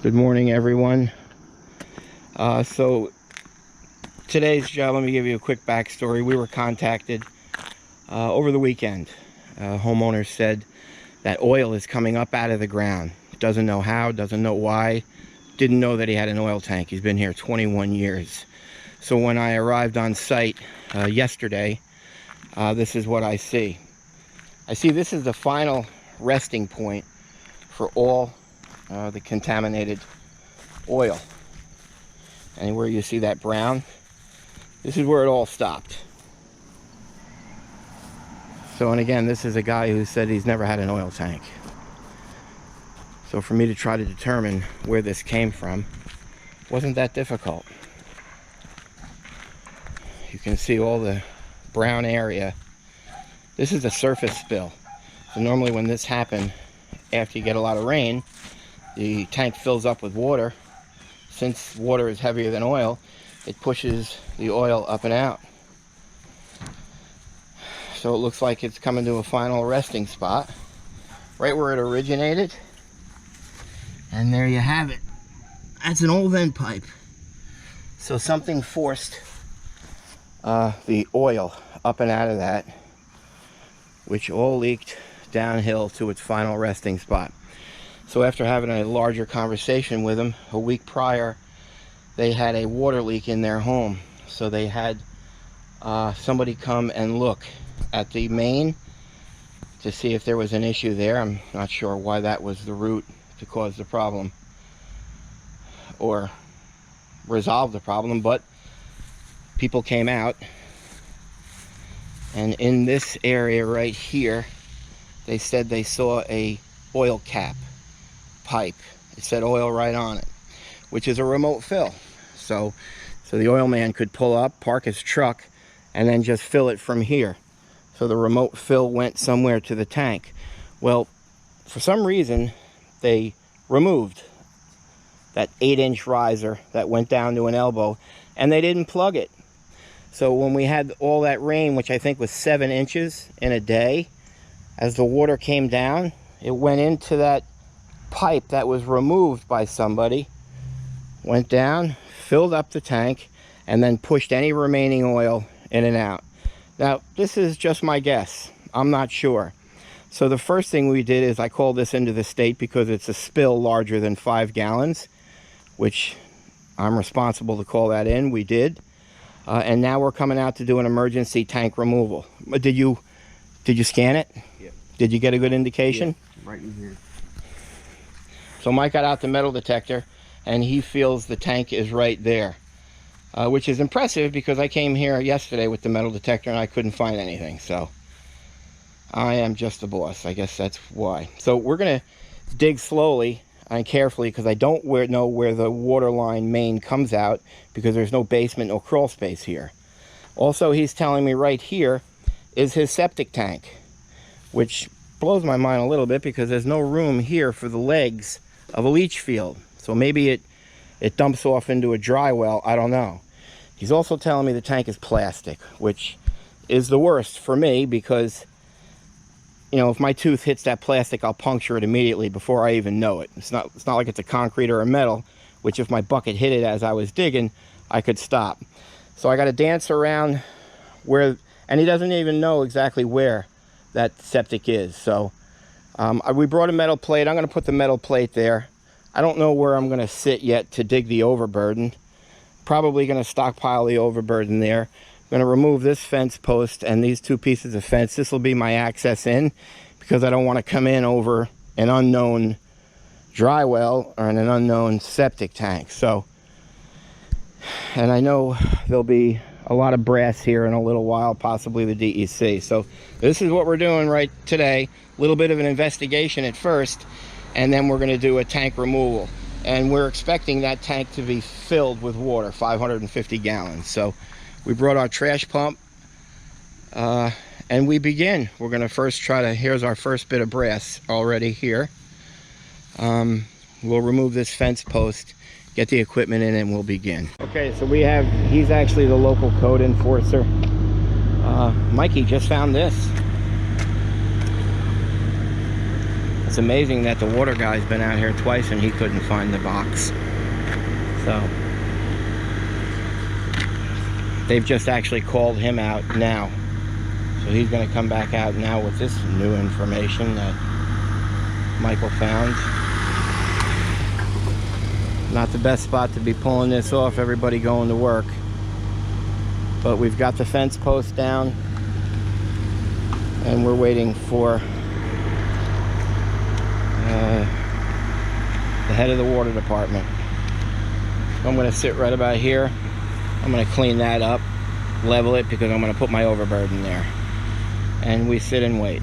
Good morning, everyone. So today's job, let me give you a quick backstory. We were contacted over the weekend. Homeowner said that oil is coming up out of the ground. Doesn't know how, doesn't know why. Didn't know that he had an oil tank. He's been here 21 years. So when I arrived on site yesterday, this is what I see. I see this is the final resting point for all the contaminated oil. Anywhere you see that brown, this is where it all stopped. So, and again, this is a guy who said he's never had an oil tank. So for me to try to determine where this came from wasn't that difficult. You can see all the brown area. This is a surface spill. So normally when this happens, after you get a lot of rain, the tank fills up with water. Since water is heavier than oil, it pushes the oil up and out. So it looks like it's coming to a final resting spot, right where it originated. And there you have it. That's an old vent pipe. So something forced the oil up and out of that, which all leaked downhill to its final resting spot. So after having a larger conversation with them a week prior, they had a water leak in their home. So they had somebody come and look at the main to see if there was an issue there. I'm not sure why that was the root to cause the problem or resolve the problem, but people came out, and in this area right here, they said they saw a oil cap pipe. It said oil right on it, which is a remote fill. So the oil man could pull up, park his truck, and then just fill it from here. So the remote fill went somewhere to the tank. Well, for some reason, they removed that 8-inch riser that went down to an elbow, and they didn't plug it. So when we had all that rain, which I think was 7 inches in a day, as the water came down, it went into that pipe that was removed by somebody, went down, filled up the tank, and then pushed any remaining oil in and out. Now, this is just my guess. I'm not sure. So the first thing we did is I called this into the state because it's a spill larger than 5 gallons, which I'm responsible to call that in. We did. And now we're coming out to do an emergency tank removal. Did you scan it? Yeah. Did you get a good indication? Yeah, right in here. So Mike got out the metal detector, and he feels the tank is right there, which is impressive because I came here yesterday with the metal detector and I couldn't find anything. So I am just the boss. I guess that's why. So we're going to dig slowly and carefully because I don't know where the water line main comes out because there's no basement, no crawl space here. Also, he's telling me right here is his septic tank, which blows my mind a little bit because there's no room here for the legs of a leach field. So maybe it dumps off into a dry well. I don't know. He's also telling me the tank is plastic, which is the worst for me because, you know, if my tooth hits that plastic, I'll puncture it immediately before I even know it. It's not like it's a concrete or a metal, which if my bucket hit it as I was digging, I could stop. So I got to dance around where, and he doesn't even know exactly where that septic is. So we brought a metal plate. I'm going to put the metal plate there. I don't know where I'm going to sit yet to dig the overburden. Probably going to stockpile the overburden there. I'm going to remove this fence post and these 2 pieces of fence. This will be my access in because I don't want to come in over an unknown dry well or an unknown septic tank. So, and I know there'll be a lot of brass here in a little while, possibly the DEC. So this is what we're doing right today. A little bit of an investigation at first, and then we're going to do a tank removal. And we're expecting that tank to be filled with water, 550 gallons. So we brought our trash pump, and we begin. We're going to first try to, here's our first bit of brass already here. We'll remove this fence post, get the equipment in, and we'll begin. Okay, so we have, he's actually the local code enforcer. Mikey just found this. That's It's amazing that the water guy's been out here twice and he couldn't find the box. So they've just actually called him out now. So he's going to come back out now with this new information that Michael found. Not the best spot to be pulling this off, everybody going to work. But we've got the fence post down and we're waiting for the head of the water department. I'm going to sit right about here. I'm going to clean that up, level it, because I'm going to put my overburden there. And we sit and wait.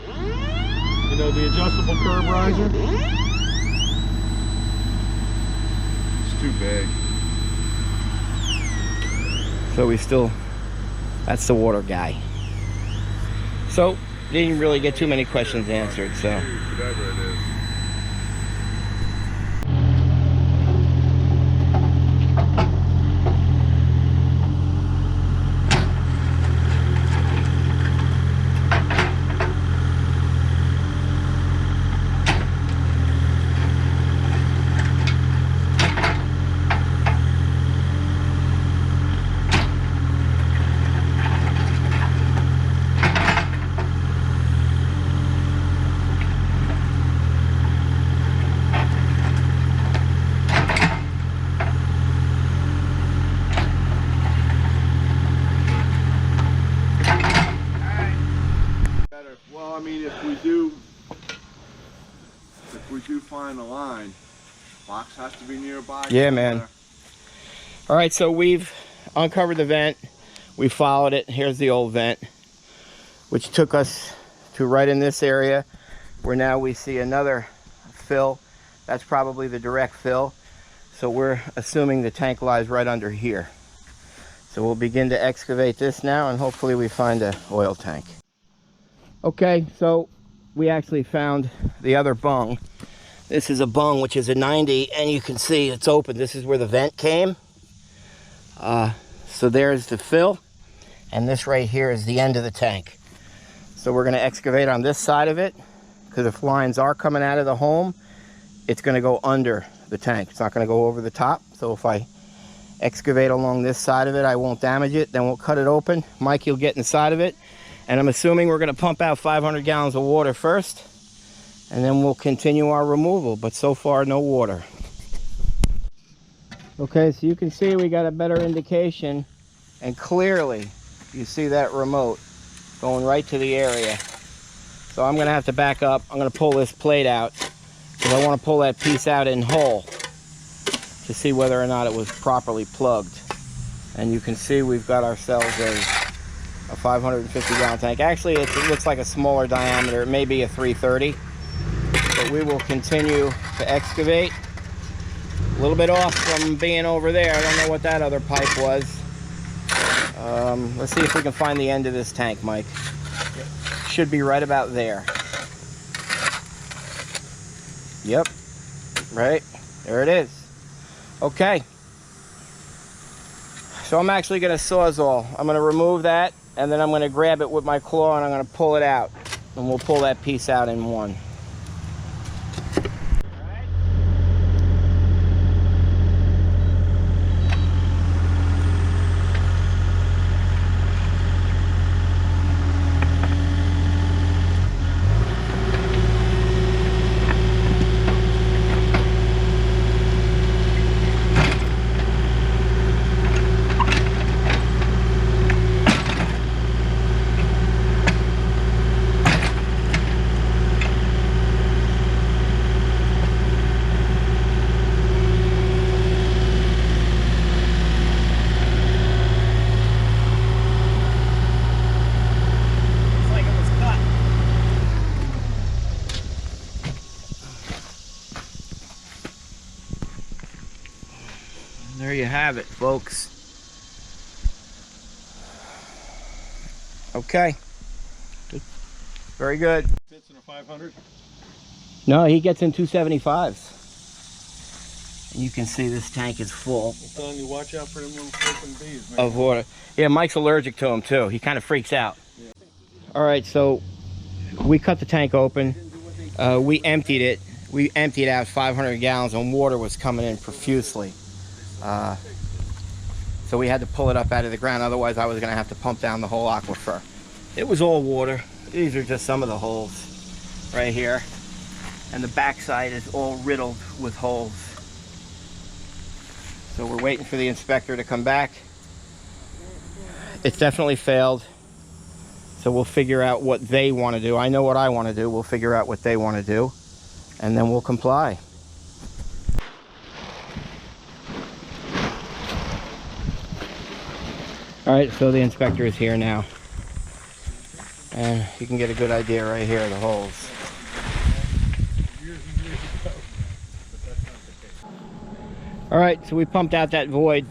You know, the adjustable curb riser? It's too big. So we still, that's the water guy. So, didn't really get too many questions answered, so. Whatever it is. Well, I mean, if we do find a line, box has to be nearby. Yeah, man. All right, so we've uncovered the vent. We followed it. Here's the old vent, which took us to right in this area, where now we see another fill. That's probably the direct fill. So we're assuming the tank lies right under here. So we'll begin to excavate this now, and hopefully we find an oil tank. Okay, so we actually found the other bung. This is a bung, which is a 90, and you can see it's open. This is where the vent came. So there's the fill, and this right here is the end of the tank. So we're going to excavate on this side of it, because if lines are coming out of the home, it's going to go under the tank. It's not going to go over the top. So if I excavate along this side of it, I won't damage it. Then we'll cut it open. Mike, you'll get inside of it. And I'm assuming we're going to pump out 500 gallons of water first, and then we'll continue our removal, but so far no water. Okay, so you can see we got a better indication, and clearly you see that remote going right to the area. So I'm going to have to back up. I'm going to pull this plate out, because I want to pull that piece out in whole to see whether or not it was properly plugged. And you can see we've got ourselves a 550 gallon tank. Actually, it looks like a smaller diameter. It may be a 330. But we will continue to excavate. A little bit off from being over there. I don't know what that other pipe was. Let's see if we can find the end of this tank, Mike. Should be right about there. Yep. Right. There it is. Okay. So I'm actually going to Sawzall. I'm going to remove that, and then I'm going to grab it with my claw and I'm going to pull it out. And we'll pull that piece out in one. There you have it, folks. Okay. Good. Very good. Fits in a 500? No, he gets in 275s. And you can see this tank is full. I'm telling you, watch out for them little flipping bees, man. Of water. Yeah, Mike's allergic to them too. He kind of freaks out. Yeah. All right, so we cut the tank open. we emptied it. We emptied out 500 gallons and water was coming in profusely. So we had to pull it up out of the ground. Otherwise, I was going to have to pump down the whole aquifer. It was all water. These are just some of the holes right here. And the backside is all riddled with holes. So we're waiting for the inspector to come back. It's definitely failed. So we'll figure out what they want to do. I know what I want to do. We'll figure out what they want to do. And then we'll comply. All right, so the inspector is here now. And you can get a good idea right here of the holes. All right, so we pumped out that void.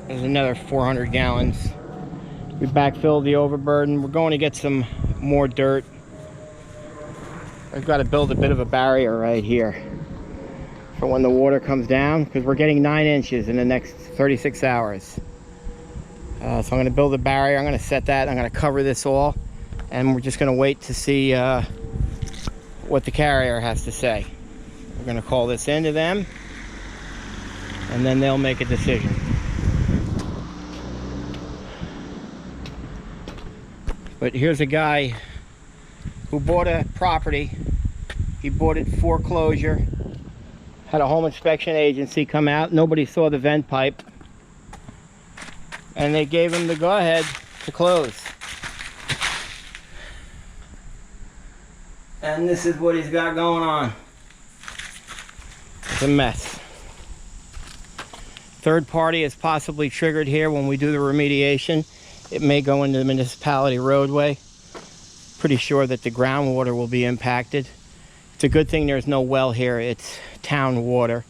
There's another 400 gallons. We backfilled the overburden. We're going to get some more dirt. I've got to build a bit of a barrier right here for when the water comes down, because we're getting 9 inches in the next 36 hours. So I'm going to build a barrier. I'm going to set that. I'm going to cover this all. And we're just going to wait to see what the carrier has to say. We're going to call this in to them. And then they'll make a decision. But here's a guy who bought a property. He bought it foreclosure. Had a home inspection agency come out. Nobody saw the vent pipe. And they gave him the go-ahead to close. And this is what he's got going on. It's a mess. Third party is possibly triggered here when we do the remediation. It may go into the municipality roadway. Pretty sure that the groundwater will be impacted. It's a good thing there's no well here. It's town water,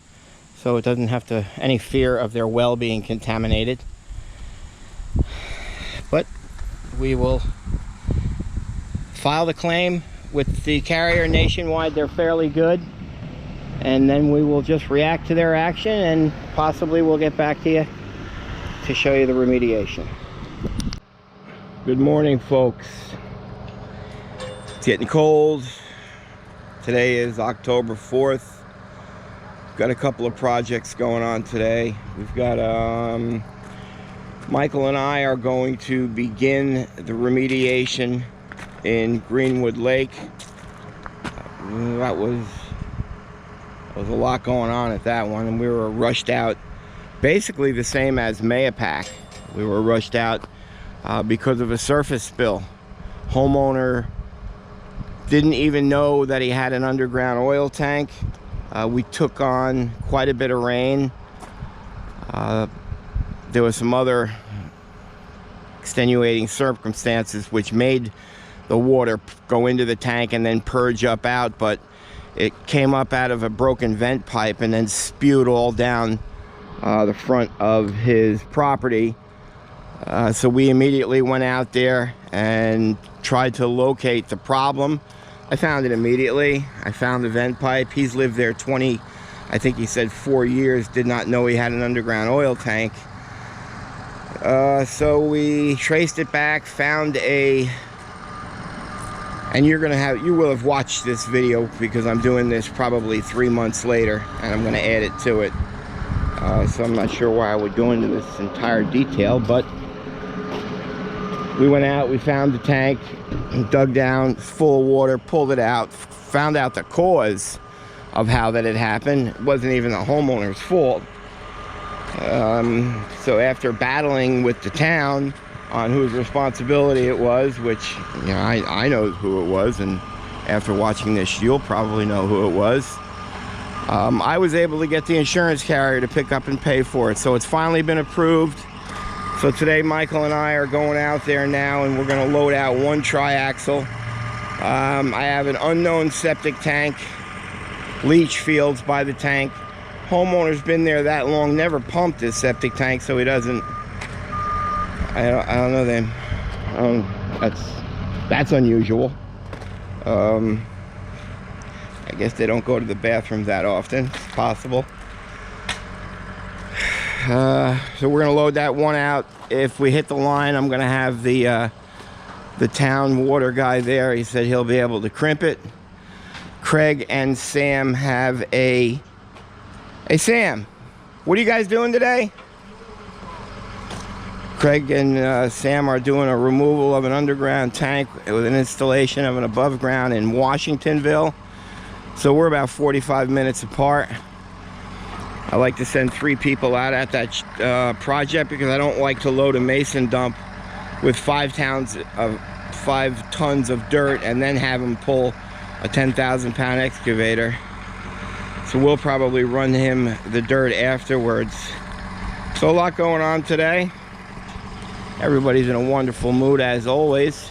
so it doesn't have to any fear of their well being contaminated. But we will file the claim with the carrier nationwide. They're fairly good. And then we will just react to their action, and possibly we'll get back to you to show you the remediation. Good morning, folks. It's getting cold. Today is October 4th. Got a couple of projects going on today. We've got Michael and I are going to begin the remediation in Greenwood Lake. That was a lot going on at that one, and we were rushed out basically the same as Mayapack. We were rushed out because of a surface spill. Homeowner didn't even know that he had an underground oil tank. We took on quite a bit of rain. There was some other extenuating circumstances which made the water go into the tank and then purge up out, but it came up out of a broken vent pipe and then spewed all down the front of his property. So we immediately went out there and tried to locate the problem. I found it immediately. I found the vent pipe. He's lived there 20, I think he said 4 years, did not know he had an underground oil tank. So we traced it back, found a, and you will have watched this video because I'm doing this probably 3 months later, and I'm going to add it to it. So I'm not sure why I would go into this entire detail, but we went out, we found the tank, dug down, full of water, pulled it out, found out the cause of how that had happened. It wasn't even the homeowner's fault. So after battling with the town on whose responsibility it was, which, you know, I know who it was, and after watching this you'll probably know who it was, I was able to get the insurance carrier to pick up and pay for it. So it's finally been approved. So today Michael and I are going out there now, and we're going to load out one triaxle. I have an unknown septic tank, leach fields by the tank. Homeowner's been there that long, never pumped his septic tank, so he doesn't, I don't know them. That's unusual. I guess they don't go to the bathroom that often. It's possible. So we're gonna load that one out. If we hit the line, I'm gonna have the town water guy there. He said he'll be able to crimp Craig and Sam have a... Hey, Sam, what are you guys doing today? Craig and Sam are doing a removal of an underground tank with an installation of an above ground in Washingtonville. So we're about 45 minutes apart. I like to send 3 people out at that project because I don't like to load a mason dump with 5 tons of dirt and then have them pull a 10,000 pound excavator. So we'll probably run him the dirt afterwards. So a lot going on today. Everybody's in a wonderful mood as always,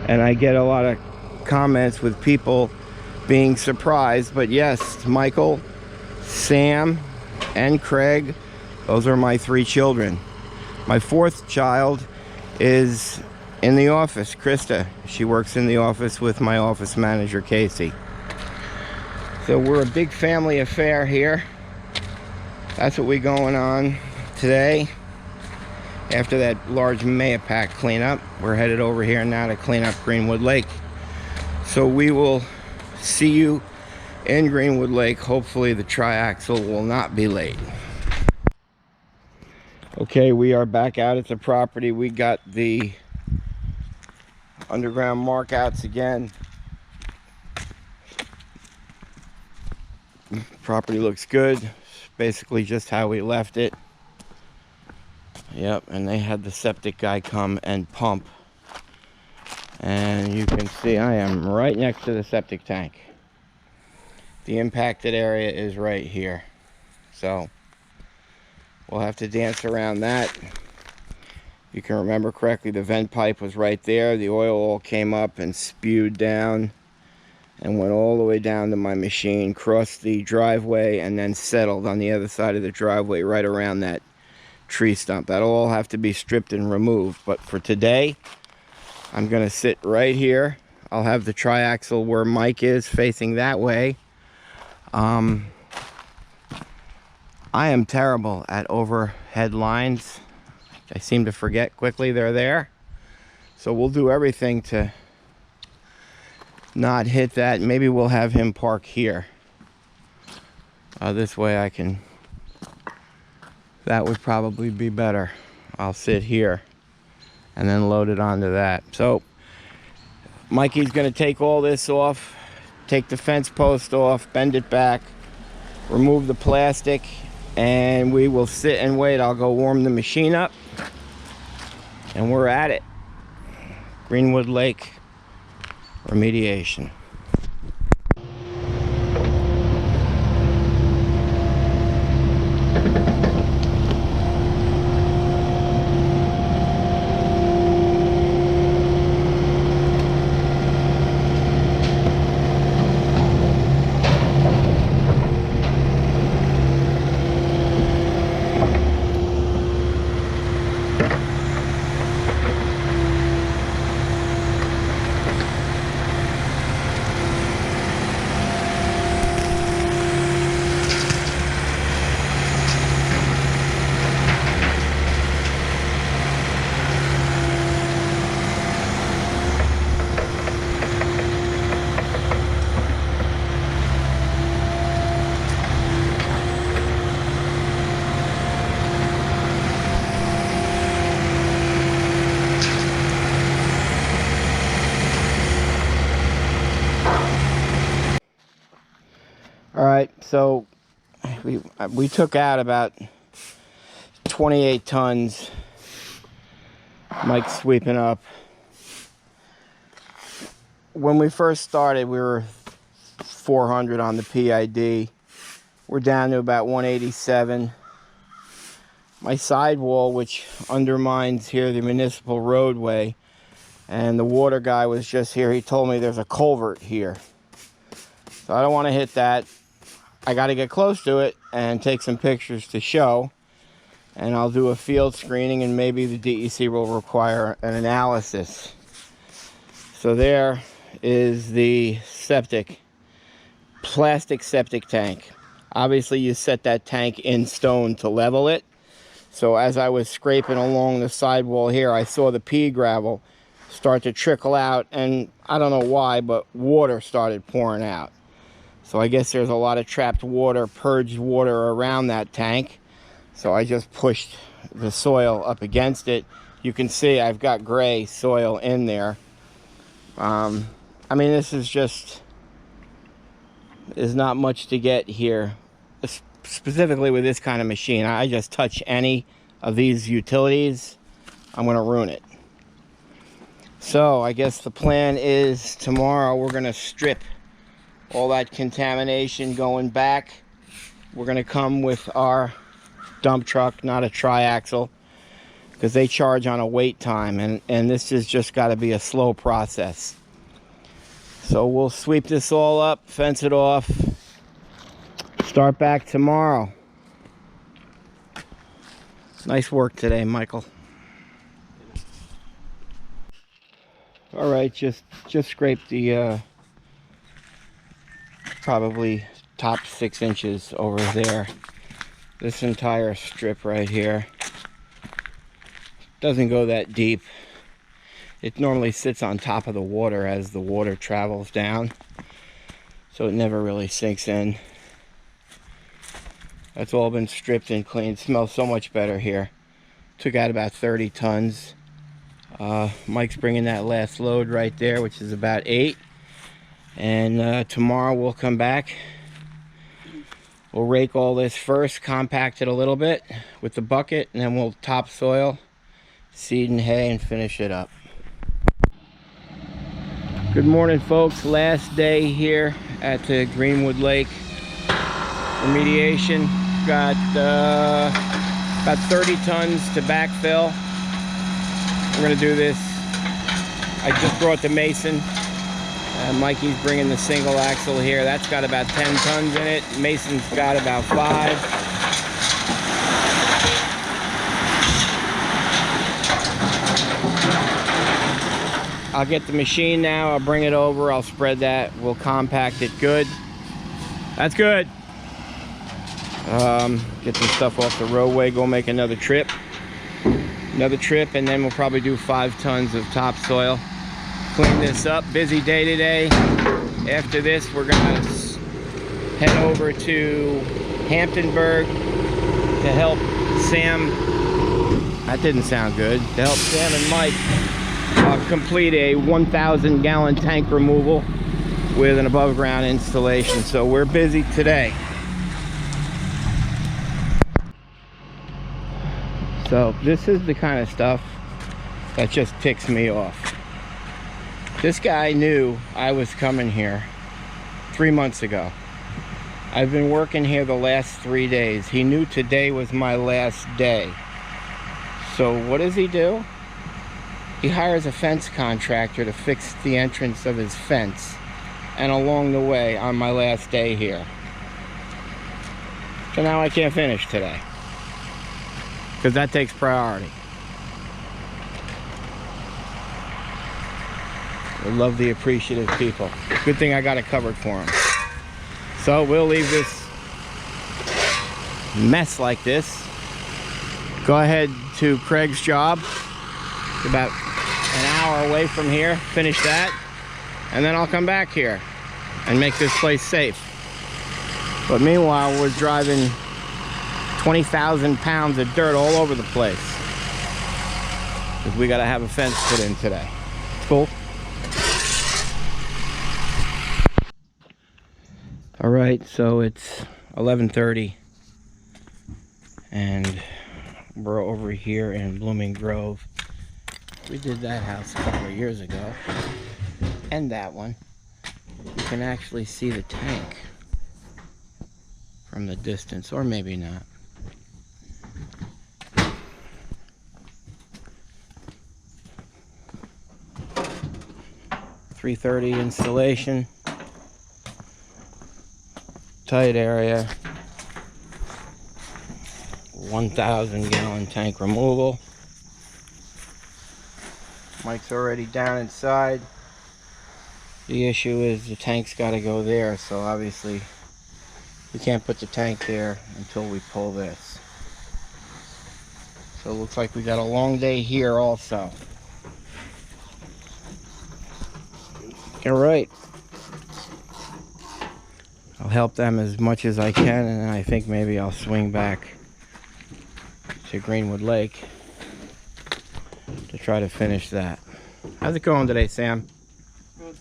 and I get a lot of comments with people being surprised. But yes, Michael, Sam, and Craig, those are my 3 children. My 4th child is in the office, Krista. She works in the office with my office manager, Casey. So we're a big family affair here. That's what we're going on today. After that large Mayapack cleanup, we're headed over here now to clean up Greenwood Lake. So we will see you in Greenwood Lake. Hopefully the triaxle will not be late. Okay, we are back out at the property. We got the underground markouts again. Property looks good. Basically just how we left it. Yep, and they had the septic guy come and pump. And you can see I am right next to the septic tank. The impacted area is right here. So we'll have to dance around that. You can remember correctly, the vent pipe was right there. The oil all came up and spewed down and went all the way down to my machine, crossed the driveway, and then settled on the other side of the driveway right around that tree stump. That'll all have to be stripped and removed. But for today, I'm going to sit right here. I'll have the triaxle where Mike is, facing that way. I am terrible at overhead lines. I seem to forget quickly they're there. So we'll do everything to not hit that. Maybe we'll have him park here. This way I can... That would probably be better. I'll sit here and then load it onto that. So Mikey's going to take all this off, take the fence post off, bend it back, remove the plastic, and we will sit and wait. I'll go warm the machine up, and we're at it. Greenwood Lake remediation. All right, so we took out about 28 tons. Mike's sweeping up. When we first started, we were 400 on the PID. We're down to about 187. My sidewall, which undermines here the municipal roadway, and the water guy was just here. He told me there's a culvert here. So I don't want to hit that. I got to get close to it and take some pictures to show. And I'll do a field screening, and maybe the DEC will require an analysis. So there is the plastic septic tank. Obviously you set that tank in stone to level it. So as I was scraping along the sidewall here, I saw the pea gravel start to trickle out, and I don't know why, but water started pouring out. So I guess there's a lot of trapped water, purged water around that tank. So I just pushed the soil up against it. You can see I've got gray soil in there. I mean, this is not much to get here, specifically with this kind of machine. I just touch any of these utilities, I'm going to ruin it. So I guess the plan is tomorrow we're going to strip all that contamination going back. We're going to come with our dump truck, not a triaxle, because they charge on a wait time, and this has just got to be a slow process. So we'll sweep this all up, fence it off, start back tomorrow. Nice work today, Michael. All right, just scrape the probably top 6 inches over there. This entire strip right here doesn't go that deep. It normally sits on top of the water as the water travels down, so it never really sinks in. That's all been stripped and cleaned. It smells so much better here. Took out about 30 tons. Mike's bringing that last load right there, which is about 8. And tomorrow we'll come back. We'll rake all this first, compact it a little bit with the bucket, and then we'll topsoil, seed and hay, and finish it up. Good morning, folks. Last day here at the Greenwood Lake remediation. Got about 30 tons to backfill. We're going to do this. I just brought the mason. Mikey's bringing the single axle here. That's got about 10 tons in it. Mason's got about 5. I'll get the machine now. I'll bring it over. I'll spread that. We'll compact it good. That's good. Get some stuff off the roadway. Go make another trip. And then we'll probably do 5 tons of topsoil. Clean this up. Busy day today. After this, we're gonna head over to Hamptonburg to help Sam. That didn't sound good. To help Sam and Mike complete a 1,000 gallon tank removal with an above ground installation. So we're busy today. So this is the kind of stuff that just ticks me off. This guy knew I was coming here 3 months ago. I've been working here the last 3 days. He knew today was my last day. So what does he do? He hires a fence contractor to fix the entrance of his fence, and along the way on my last day here. So now I can't finish today, because that takes priority. I love the appreciative people. Good thing I got it covered for them. So we'll leave this mess like this. Go ahead to Craig's job. It's about an hour away from here. Finish that. And then I'll come back here and make this place safe. But meanwhile, we're driving 20,000 pounds of dirt all over the place, because we got to have a fence put in today. Cool. All right, so it's 11:30 and we're over here in Blooming Grove. We did that house a couple of years ago, and that one. You can actually see the tank from the distance, or maybe not. .330 installation. Tight area. 1,000 gallon tank removal. Mike's already down inside. The issue is the tank's got to go there, so obviously we can't put the tank there until we pull this. So it looks like we got a long day here also. All right. I'll help them as much as I can, and then I think maybe I'll swing back to Greenwood Lake to try to finish that. How's it going today, Sam? Good.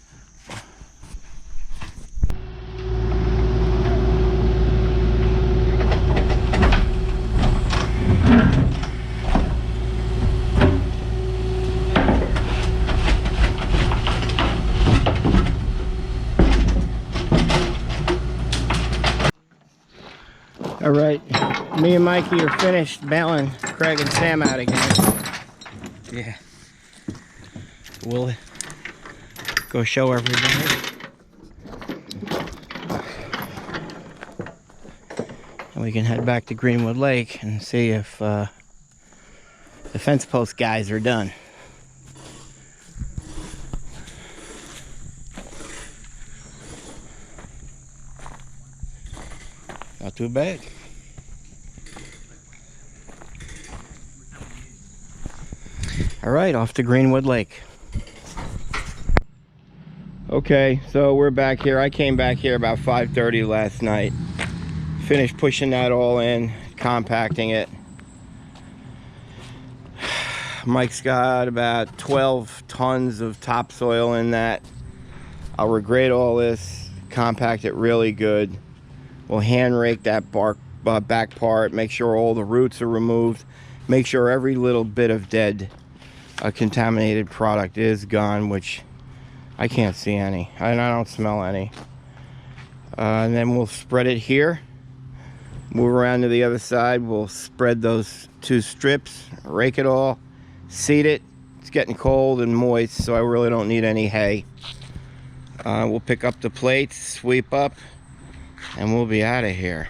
All right, me and Mikey are finished bailing Craig and Sam out again. Yeah. We'll go show everybody. And we can head back to Greenwood Lake and see if the fence post guys are done. Not too bad. All right, off to Greenwood Lake. Okay, so we're back here. I came back here about 5:30 last night. Finished pushing that all in, compacting it. Mike's got about 12 tons of topsoil in that. I'll regrade all this, compact it really good. We'll hand rake that back part, make sure all the roots are removed, make sure every little bit of dead contaminated product is gone, which I can't see any, and I don't smell any. And then we'll spread it here, move around to the other side. We'll spread those 2 strips, rake it all, seed it. It's getting cold and moist, so I really don't need any hay. We'll pick up the plates, sweep up, and we'll be out of here.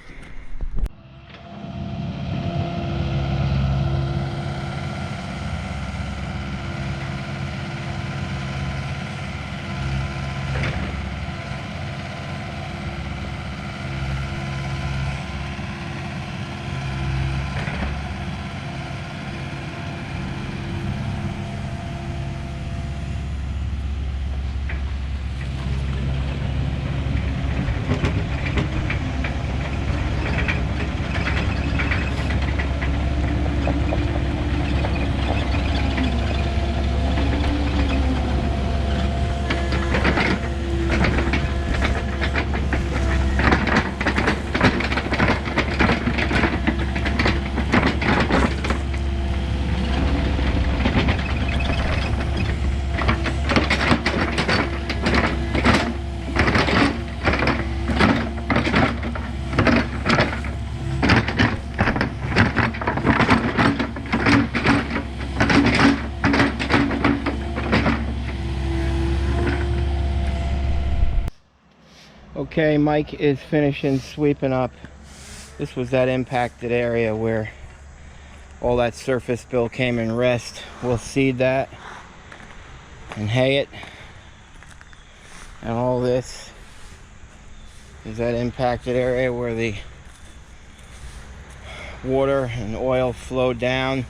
Okay, Mike is finishing sweeping up. This was that impacted area where all that surface spill came in rest. We'll seed that and hay it. And all this is that impacted area where the water and oil flowed down.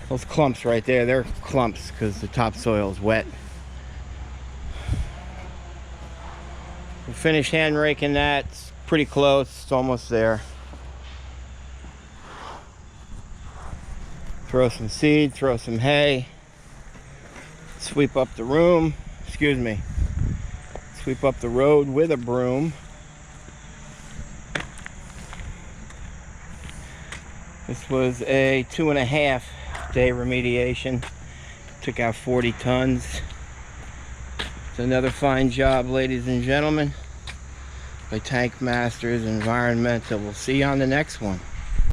Those clumps right there, they're clumps because the topsoil is wet. We'll finish hand raking that. It's pretty close, it's almost there. Throw some seed, throw some hay, sweep up the room, sweep up the road with a broom. This was a 2.5 day remediation. Took out 40 tons. It's another fine job, ladies and gentlemen, by Tank Masters Environmental. We'll see you on the next one.